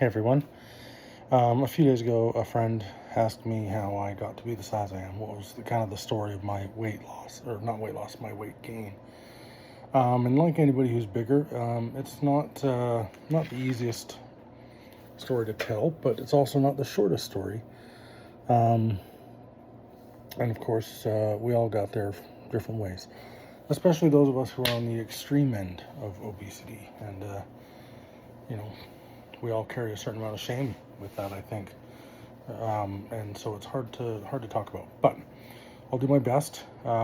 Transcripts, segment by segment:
Hey everyone. A few days ago, a friend asked me how I got to be the size I am. What was the story of my weight loss, or not weight loss, my weight gain? And like anybody who's bigger, it's not the easiest story to tell, but it's also not the shortest story. Um, and of course, we all got there different ways, especially those of us who are on the extreme end of obesity, and you know, we all carry a certain amount of shame with that, I think. And so it's hard to talk about. But I'll do my best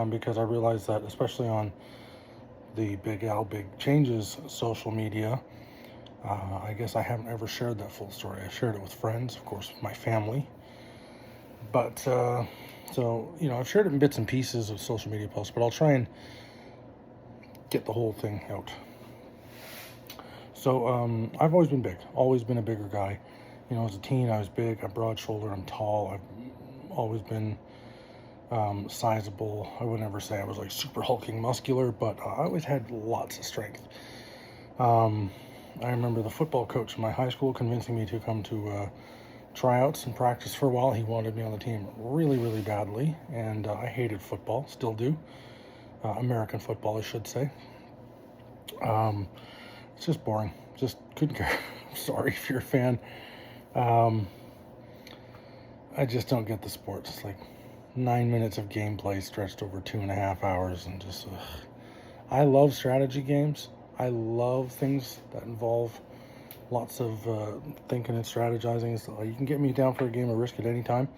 because I realize that, especially on the Big Al Big Changes social media, I guess I haven't ever shared that full story. I shared it with friends, of course, with my family, but I've shared it in bits and pieces of social media posts, but I'll try and get the whole thing out. So I've always been big, always been a bigger guy. As a teen, I was big. I'm broad-shouldered. I'm tall. I've always been sizable. I would never say I was like super hulking muscular, but I always had lots of strength. Um, I remember the football coach in my high school convincing me to come to tryouts and practice for a while. He wanted me on the team really, really badly, and I hated football, still do. American football, I should say. Um, it's just boring. Just couldn't care. Sorry if you're a fan. Um, I just don't get the sport. It's like 9 minutes of gameplay stretched over 2.5 hours, and just I love strategy games. I love things that involve lots of thinking and strategizing. So you can get me down for a game of Risk at any time.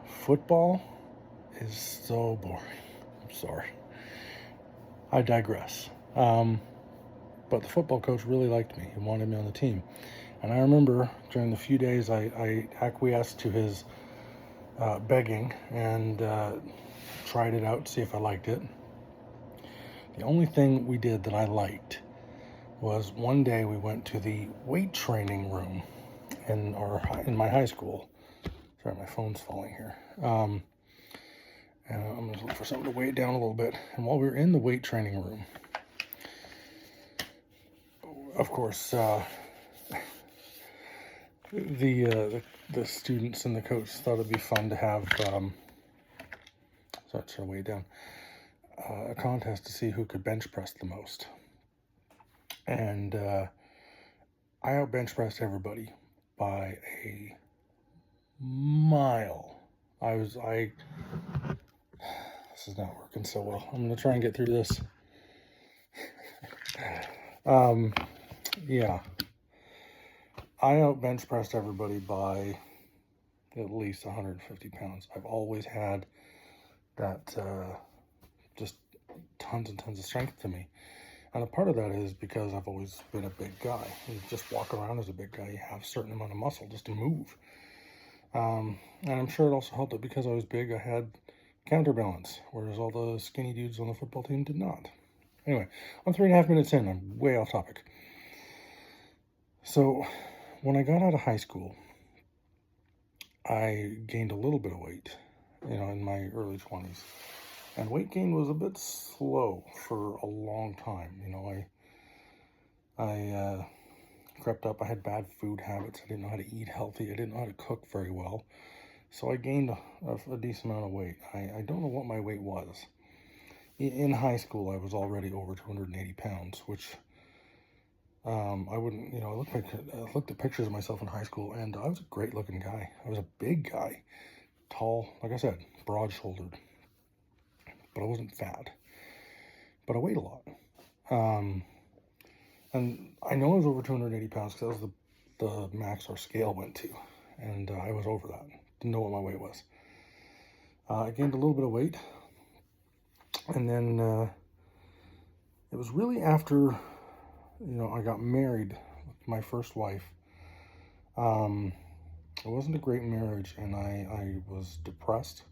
Football is so boring. I'm sorry. I digress. But the football coach really liked me and wanted me on the team. And I remember during the few days I acquiesced to his begging and tried it out to see if I liked it. The only thing we did that I liked was one day we went to the weight training room in my high school. Sorry, my phone's falling here. And I'm gonna look for something to weigh it down a little bit. And while we were in the weight training room, of course, the students and the coach thought it'd be fun to have so I weigh it down, a contest to see who could bench press the most. And I out bench pressed everybody by a mile. This is not working so well. I'm gonna try and get through this. Yeah. I out bench pressed everybody by at least 150 pounds. I've always had that just tons and tons of strength to me. And a part of that is because I've always been a big guy. You just walk around as a big guy, you have a certain amount of muscle just to move. And I'm sure it also helped that because I was big, I had counterbalance, whereas all the skinny dudes on the football team did not. Anyway, I'm 3.5 minutes in. I'm way off topic. So when I got out of high school, I gained a little bit of weight, in my early 20s. And weight gain was a bit slow for a long time. I crept up. I had bad food habits. I didn't know how to eat healthy. I didn't know how to cook very well. So I gained a decent amount of weight. I don't know what my weight was. In high school, I was already over 280 pounds, which I wouldn't, I looked at pictures of myself in high school, and I was a great looking guy. I was a big guy, tall, like I said, broad shouldered, but I wasn't fat, but I weighed a lot. And I know I was over 280 pounds because that was the max our scale went to, and I was over that. Didn't know what my weight was. I gained a little bit of weight, and then it was really after, I got married with my first wife. It wasn't a great marriage, and I was depressed.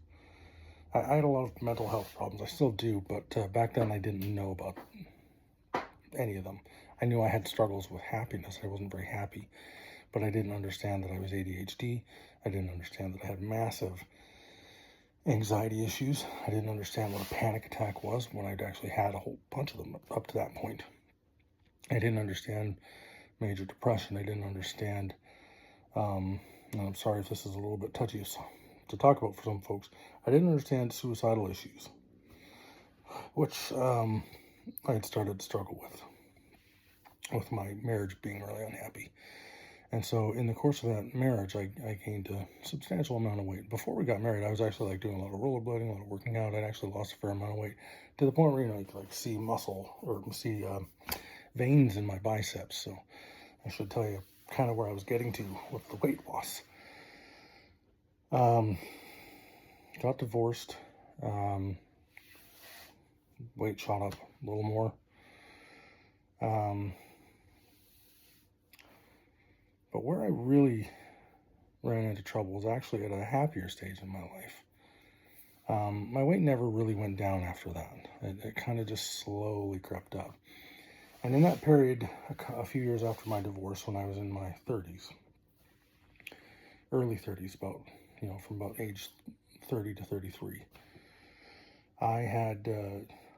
I had a lot of mental health problems. I still do, but back then I didn't know about any of them. I knew I had struggles with happiness. I wasn't very happy, but I didn't understand that I was ADHD. I didn't understand that I had massive anxiety issues. I didn't understand what a panic attack was when I'd actually had a whole bunch of them up to that point. I didn't understand major depression. I didn't understand, and I'm sorry if this is a little bit touchy to talk about for some folks. I didn't understand suicidal issues, which I had started to struggle with my marriage being really unhappy. And so in the course of that marriage, I gained a substantial amount of weight. Before we got married, I was actually like doing a lot of rollerblading, a lot of working out. I'd actually lost a fair amount of weight to the point where, you could like see muscle or see veins in my biceps. So I should tell you kind of where I was getting to with the weight loss. Got divorced. Weight shot up a little more. But where I really ran into trouble was actually at a happier stage in my life. My weight never really went down after that. It kind of just slowly crept up. And in that period, a few years after my divorce, when I was in my 30s, early 30s, from about age 30 to 33, I had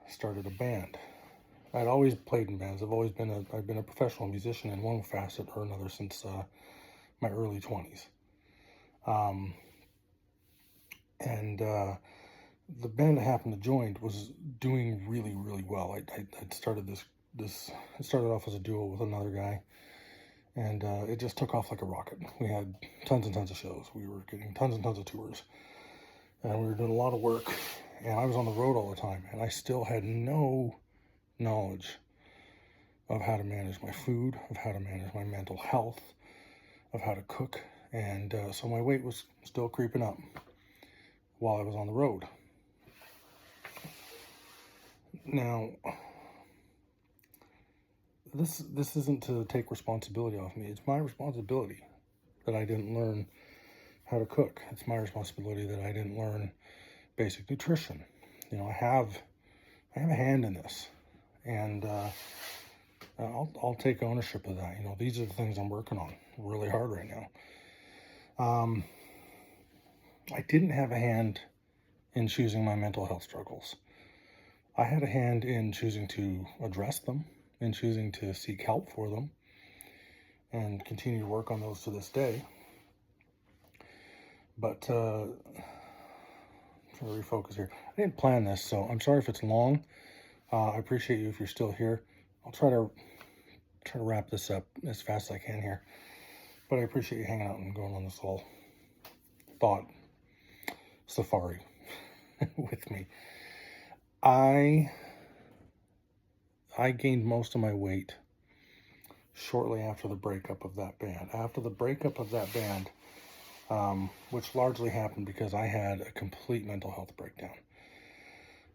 started a band. I'd always played in bands. I've been a professional musician in one facet or another since my early 20s. The band I happened to join was doing really, really well. I'd started it started off as a duo with another guy, and it just took off like a rocket. We had tons and tons of shows. We were getting tons and tons of tours, and we were doing a lot of work, and I was on the road all the time, and I still had no knowledge of how to manage my food, of how to manage my mental health, of how to cook, and so my weight was still creeping up while I was on the road. Now, this isn't to take responsibility off me. It's my responsibility that I didn't learn how to cook. It's my responsibility that I didn't learn basic nutrition. I have a hand in this, and I'll take ownership of that. These are the things I'm working on really hard right now. I didn't have a hand in choosing my mental health struggles. I had a hand in choosing to address them, in choosing to seek help for them, and continue to work on those to this day. But trying to refocus here. I didn't plan this, so I'm sorry if it's long. I appreciate you if you're still here. I'll try to wrap this up as fast as I can here. But I appreciate you hanging out and going on this little thought safari with me. I gained most of my weight shortly after the breakup of that band. After the breakup of that band, which largely happened because I had a complete mental health breakdown.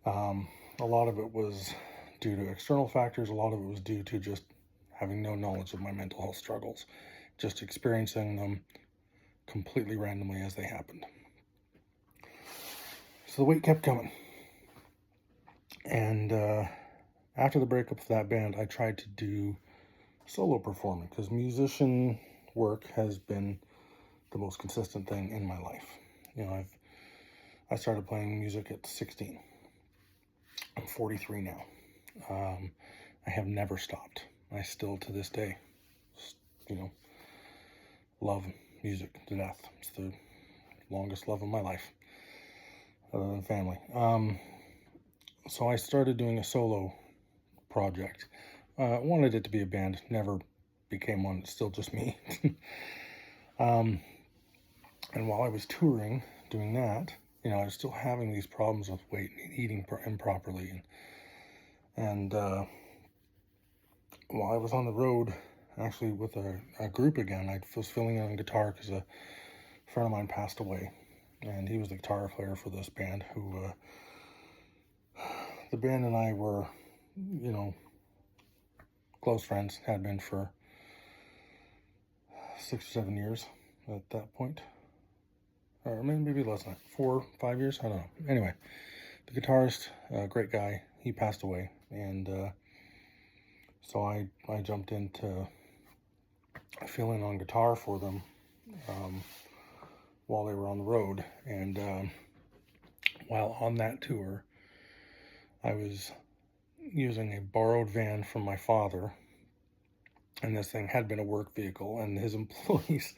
A lot of it was due to external factors. A lot of it was due to just having no knowledge of my mental health struggles, just experiencing them completely randomly as they happened. So the weight kept coming. And after the breakup of that band, I tried to do solo performing because musician work has been the most consistent thing in my life. I started playing music at 16. I'm 43 now. I have never stopped. I still, to this day, love music to death. It's the longest love of my life, other than family. So I started doing a solo project. Wanted it to be a band, never became one. It's still just me. And while I was touring, doing that, I was still having these problems with weight and eating improperly. And while I was on the road, actually with a group again, I was filling in on guitar because a friend of mine passed away. And he was the guitar player for this band who, the band and I were, close friends, had been for 6 or 7 years at that point. Or maybe less than that, 4 or 5 years, I don't know. Anyway, the guitarist, great guy, he passed away. And so I jumped in to fill in on guitar for them while they were on the road. And while on that tour, I was using a borrowed van from my father And this thing had been a work vehicle, and his employees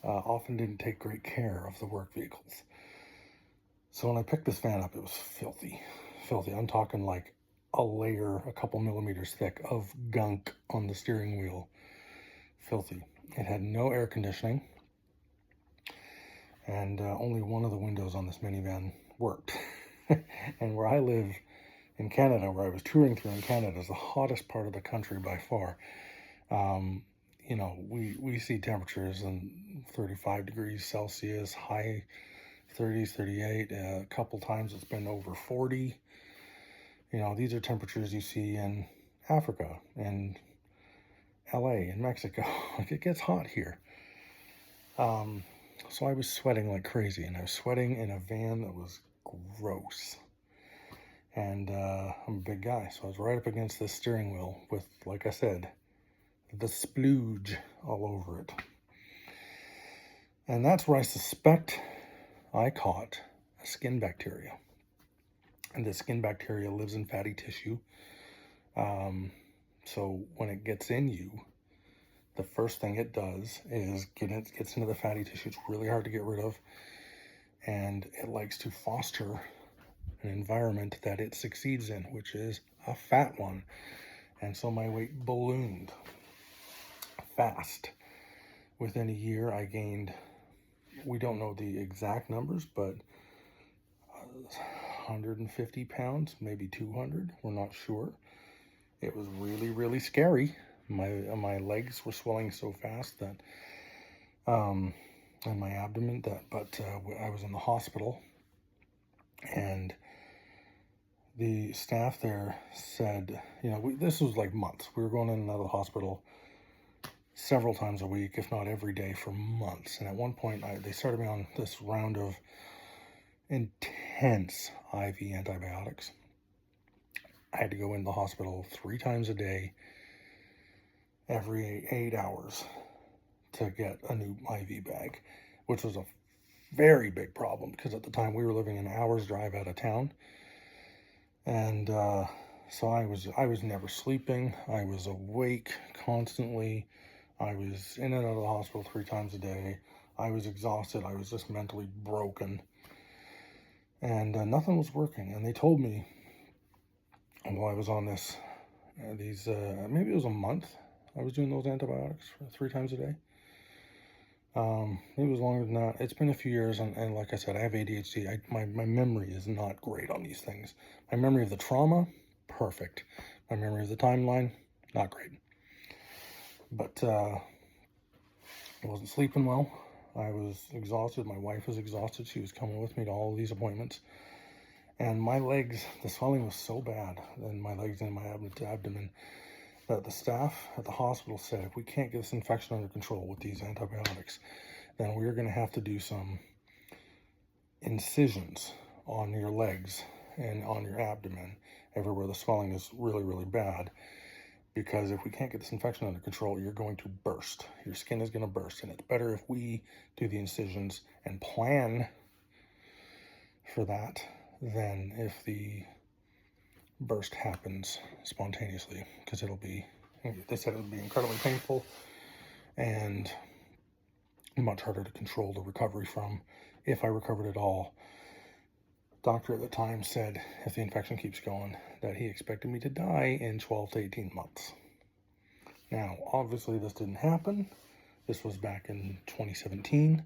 often didn't take great care of the work vehicles. So when I picked this van up, it was filthy, filthy. I'm talking like a layer, a couple millimeters thick of gunk on the steering wheel. Filthy. It had no air conditioning, and only one of the windows on this minivan worked. And where I live in Canada, where I was touring through in Canada, is the hottest part of the country by far. You know, we see temperatures in 35 degrees Celsius, high 30s, 38. A couple times it's been over 40. You know, these are temperatures you see in Africa and LA and Mexico. Like, it gets hot here. So I was sweating like crazy, and I was sweating in a van that was gross. And I'm a big guy, so I was right up against this steering wheel with, like I said, the splooge all over it. And that's where I suspect I caught a skin bacteria. And the skin bacteria lives in fatty tissue. So when it gets in you, the first thing it does is gets into the fatty tissue. It's really hard to get rid of. And it likes to foster an environment that it succeeds in, which is a fat one. And so my weight ballooned fast. Within a year, I gained, we don't know the exact numbers, but 150 pounds, maybe 200. We're not sure. It was really, really scary. My legs were swelling so fast that, and my abdomen, but I was in the hospital, and the staff there said, you know, this was like months. We were going in and out of the hospital several times a week, if not every day, for months. And at one point, they started me on this round of intense IV antibiotics. I had to go in the hospital 3 times a day, every 8 hours, to get a new IV bag, which was a very big problem because at the time we were living an hour's drive out of town. And so I was never sleeping. I was awake constantly. I was in and out of the hospital 3 times a day. I was exhausted. I was just mentally broken. And nothing was working. And they told me while I was on this, maybe it was a month, I was doing those antibiotics 3 times a day. It was longer than that. It's been a few years, and like I said, I have ADHD. My memory is not great on these things. My memory of the trauma, perfect. My memory of the timeline, not great. But I wasn't sleeping well. I was exhausted. My wife was exhausted. She was coming with me to all of these appointments. And my legs, the swelling was so bad in my legs and my abdomen that the staff at the hospital said, if we can't get this infection under control with these antibiotics, then we're going to have to do some incisions on your legs and on your abdomen, everywhere the swelling is really, really bad. Because if we can't get this infection under control, you're going to burst. Your skin is going to burst. And it's better if we do the incisions and plan for that than if the burst happens spontaneously, because they said it would be incredibly painful and much harder to control the recovery from, if I recovered at all. Doctor at the time said if the infection keeps going, that he expected me to die in 12 to 18 months. Now, obviously this didn't happen. This was back in 2017,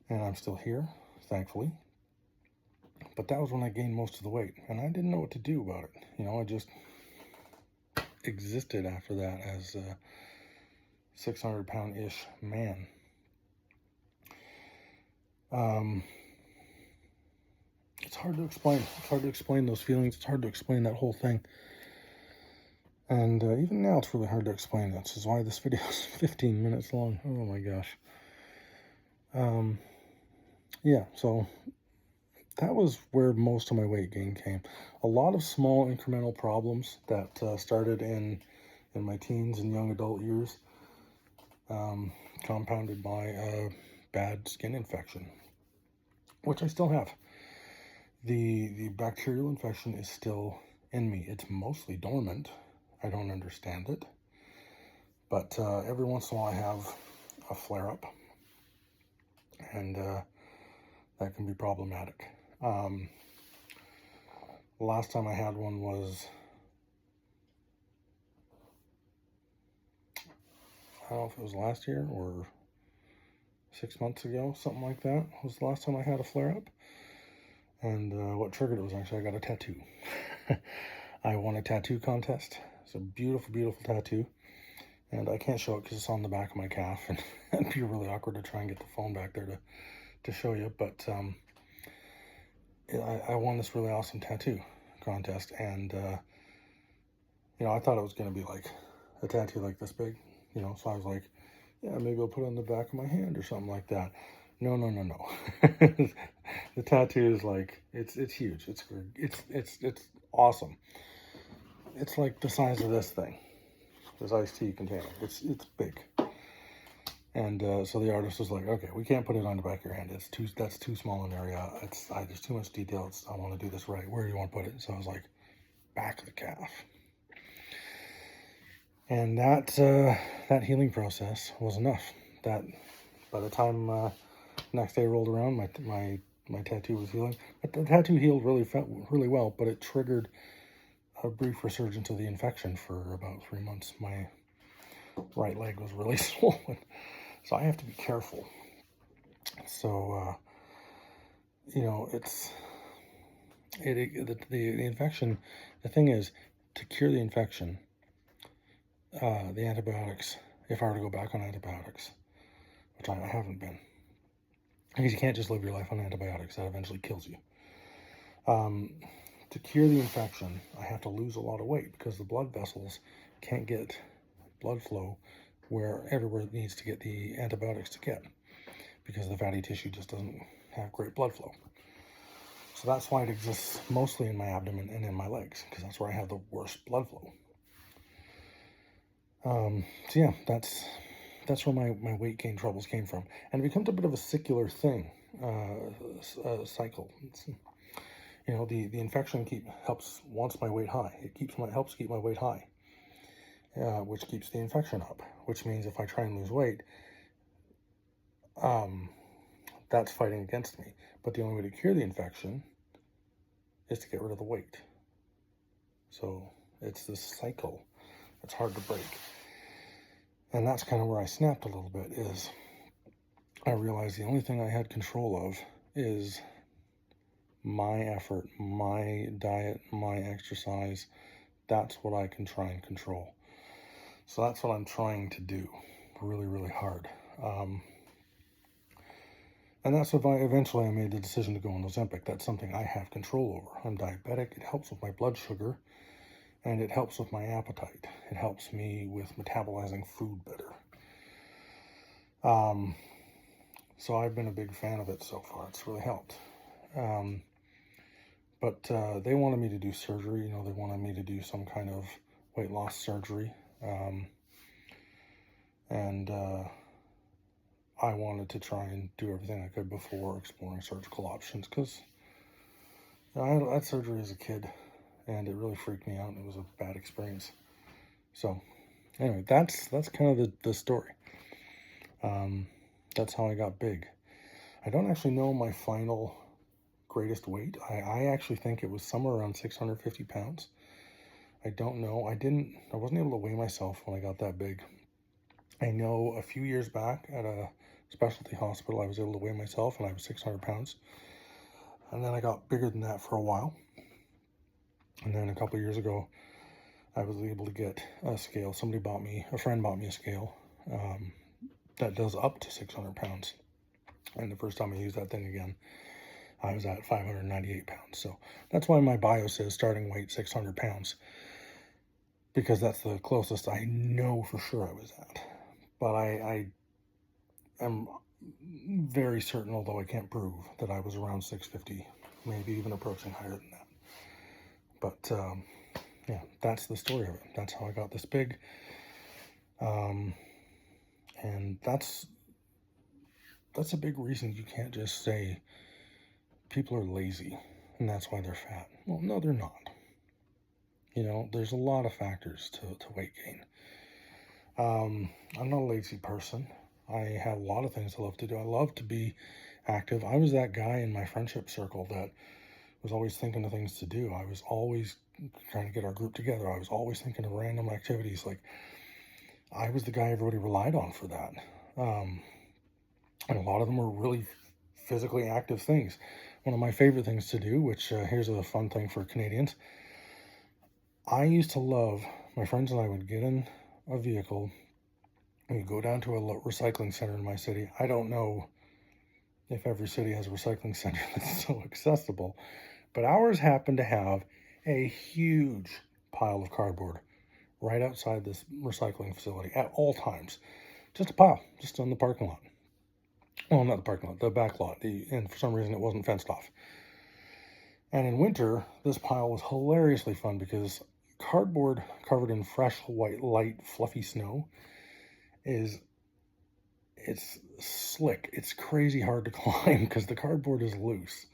and I'm still here, thankfully. But that was when I gained most of the weight, and I didn't know what to do about it. You know, I just existed after that as a 600-pound-ish man. It's hard to explain. It's hard to explain those feelings. It's hard to explain that whole thing. And even now, it's really hard to explain. This is why this video is 15 minutes long. Oh my gosh. Yeah, so that was where most of my weight gain came. A lot of small incremental problems that started in my teens and young adult years, compounded by a bad skin infection, which I still have. The bacterial infection is still in me. It's mostly dormant. I don't understand it. But every once in a while I have a flare-up, and that can be problematic. The last time I had one was, I don't know if it was last year or 6 months ago, something like that was the last time I had a flare-up. And what triggered it was actually I got a tattoo. I won a tattoo contest. It's a beautiful, beautiful tattoo. And I can't show it because it's on the back of my calf, and it'd be really awkward to try and get the phone back there to show you. But I won this really awesome tattoo contest, and I thought it was going to be like a tattoo like this big, so I was like, yeah, maybe I'll put it on the back of my hand or something like that. No. The tattoo is like, it's huge. It's awesome. It's like the size of this thing, this iced tea container. It's big. And so the artist was like, okay, we can't put it on the back of your hand. That's too small an area. There's too much detail. I want to do this right. Where do you want to put it? So I was like, back of the calf. And that healing process was enough. That by the time next day rolled around, my tattoo was healing. But the tattoo healed really well, but it triggered a brief resurgence of the infection for about 3 months. My right leg was really swollen, so I have to be careful. So the infection. The thing is, to cure the infection, the antibiotics, if I were to go back on antibiotics, which I haven't been, because you can't just live your life on antibiotics, that eventually kills you. To cure the infection, I have to lose a lot of weight because the blood vessels can't get blood flow everywhere it needs to get the antibiotics to get, because the fatty tissue just doesn't have great blood flow. So that's why it exists mostly in my abdomen and in my legs, because that's where I have the worst blood flow. So yeah, that's where my weight gain troubles came from, and it becomes a bit of a secular thing, cycle. The infection wants my weight high. It helps keep my weight high, which keeps the infection up. Which means if I try and lose weight, that's fighting against me. But the only way to cure the infection is to get rid of the weight. So it's this cycle that's hard to break. And that's kind of where I snapped a little bit, is I realized the only thing I had control of is my effort, my diet, my exercise. That's what I can try and control. So that's what I'm trying to do really, really hard. And that's why eventually I made the decision to go on Ozempic. That's something I have control over. I'm diabetic. It helps with my blood sugar, and it helps with my appetite. It helps me with metabolizing food better. So I've been a big fan of it so far. It's really helped. But they wanted me to do surgery. They wanted me to do some kind of weight loss surgery. And I wanted to try and do everything I could before exploring surgical options, because I had surgery as a kid, and it really freaked me out. It was a bad experience. So anyway, that's kind of the story. That's how I got big. I don't actually know my final greatest weight. I actually think it was somewhere around 650 pounds. I don't know. I wasn't able to weigh myself when I got that big. I know a few years back at a specialty hospital, I was able to weigh myself, and I was 600 pounds. And then I got bigger than that for a while. And then a couple of years ago, I was able to get a scale. A friend bought me a scale that does up to 600 pounds. And the first time I used that thing again, I was at 598 pounds. So that's why my bio says starting weight 600 pounds, because that's the closest I know for sure I was at. But I am very certain, although I can't prove, that I was around 650, maybe even approaching higher than that. But yeah, that's the story of it. That's how I got this big. And that's a big reason you can't just say people are lazy and that's why they're fat. Well, no, they're not. There's a lot of factors to weight gain. I'm not a lazy person. I have a lot of things I love to do. I love to be active. I was that guy in my friendship circle that was always thinking of things to do. I was always trying to get our group together. I was always thinking of random activities. Like, I was the guy everybody relied on for that. Um, and a lot of them were really physically active things. One of my favorite things to do, which here's a fun thing for Canadians, I used to love, my friends and I would get in a vehicle, we'd go down to a recycling center in my city. I don't know if every city has a recycling center that's so accessible, but ours happened to have a huge pile of cardboard right outside this recycling facility at all times. Just a pile, just on the parking lot. Well, not the parking lot, the back lot. And for some reason, it wasn't fenced off. And in winter, this pile was hilariously fun because cardboard covered in fresh, white, light, fluffy snow it's slick. It's crazy hard to climb because the cardboard is loose.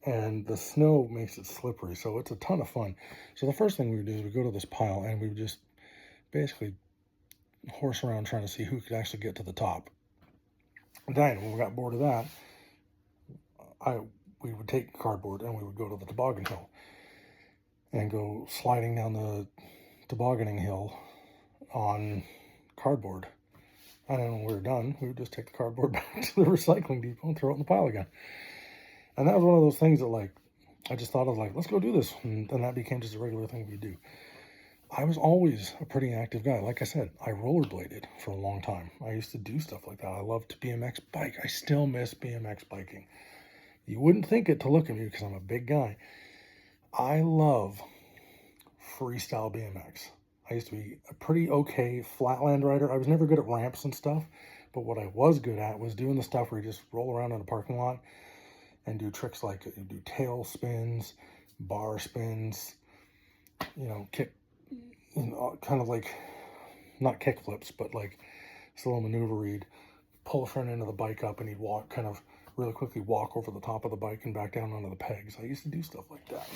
And the snow makes it slippery, so it's a ton of fun. So the first thing we would do is we go to this pile and we would just basically horse around trying to see who could actually get to the top. Then, when we got bored of that, we would take cardboard and we would go to the toboggan hill and go sliding down the tobogganing hill on cardboard. And then when we were done, we would just take the cardboard back to the recycling depot and throw it in the pile again. And that was one of those things that, like, I just thought of, like, let's go do this. And then that became just a regular thing we do. I was always a pretty active guy. Like I said, I rollerbladed for a long time. I used to do stuff like that. I loved to BMX bike. I still miss BMX biking. You wouldn't think it to look at me because I'm a big guy. I love freestyle BMX. I used to be a pretty okay flatland rider. I was never good at ramps and stuff, but what I was good at was doing the stuff where you just roll around in a parking lot and do tricks like you do tail spins, bar spins, kick, kind of like, not kick flips, but like this little maneuver where you'd pull the front end of the bike up and you'd walk, kind of really quickly walk over the top of the bike and back down onto the pegs. I used to do stuff like that.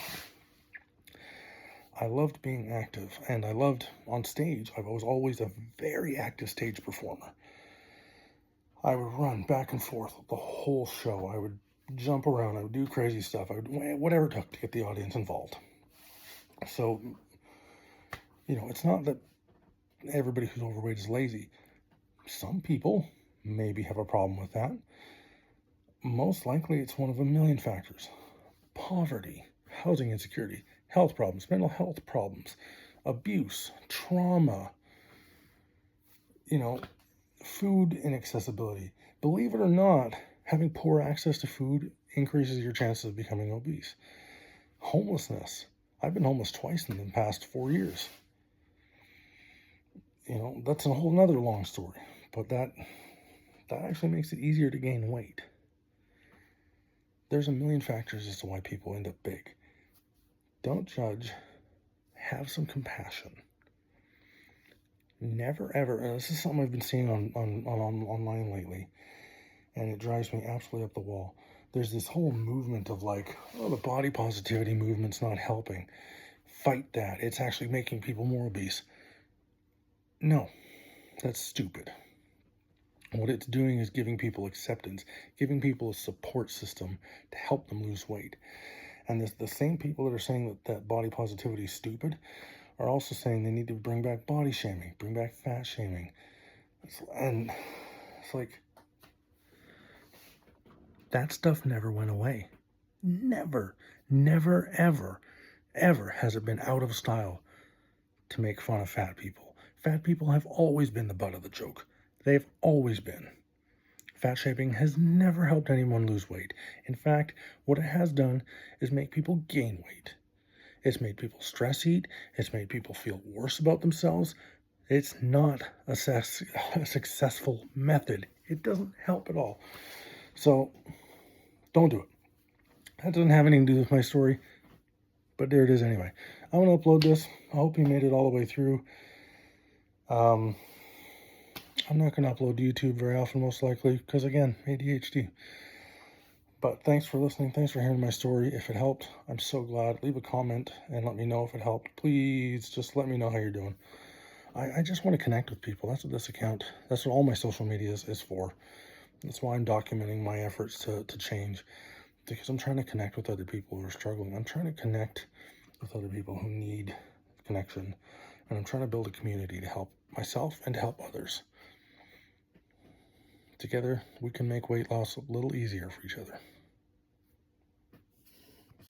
I loved being active, and I loved on stage. I was always a very active stage performer. I would run back and forth the whole show. I would jump around. I would do crazy stuff. I would whatever it took to get the audience involved. So, it's not that everybody who's overweight is lazy. Some people maybe have a problem with that. Most likely it's one of a million factors. Poverty, housing insecurity, health problems, mental health problems, abuse, trauma, food inaccessibility. Believe it or not, having poor access to food increases your chances of becoming obese. Homelessness. I've been homeless twice in the past 4 years. That's a whole nother long story, but that actually makes it easier to gain weight. There's a million factors as to why people end up big. Don't judge. Have some compassion. Never ever, and this is something I've been seeing on online lately, and it drives me absolutely up the wall. There's this whole movement of like, the body positivity movement's not helping. Fight that. It's actually making people more obese. No, that's stupid. What it's doing is giving people acceptance, giving people a support system to help them lose weight. And the same people that are saying that body positivity is stupid are also saying they need to bring back body shaming, bring back fat shaming. And it's like, that stuff never went away. Never, ever has it been out of style to make fun of fat people. Fat people have always been the butt of the joke. They've always been. Fat shaming has never helped anyone lose weight. In fact, what it has done is make people gain weight. It's made people stress eat. It's made people feel worse about themselves. It's not a successful method. It doesn't help at all. So, don't do it. That doesn't have anything to do with my story, but there it is anyway. I'm going to upload this. I hope you made it all the way through. I'm not going to upload to YouTube very often, most likely, because, again, ADHD. But thanks for listening. Thanks for hearing my story. If it helped, I'm so glad. Leave a comment and let me know if it helped. Please just let me know how you're doing. I just want to connect with people. That's what this account, that's what all my social media is for. That's why I'm documenting my efforts to change, because I'm trying to connect with other people who are struggling. I'm trying to connect with other people who need connection. And I'm trying to build a community to help myself and to help others. Together, we can make weight loss a little easier for each other.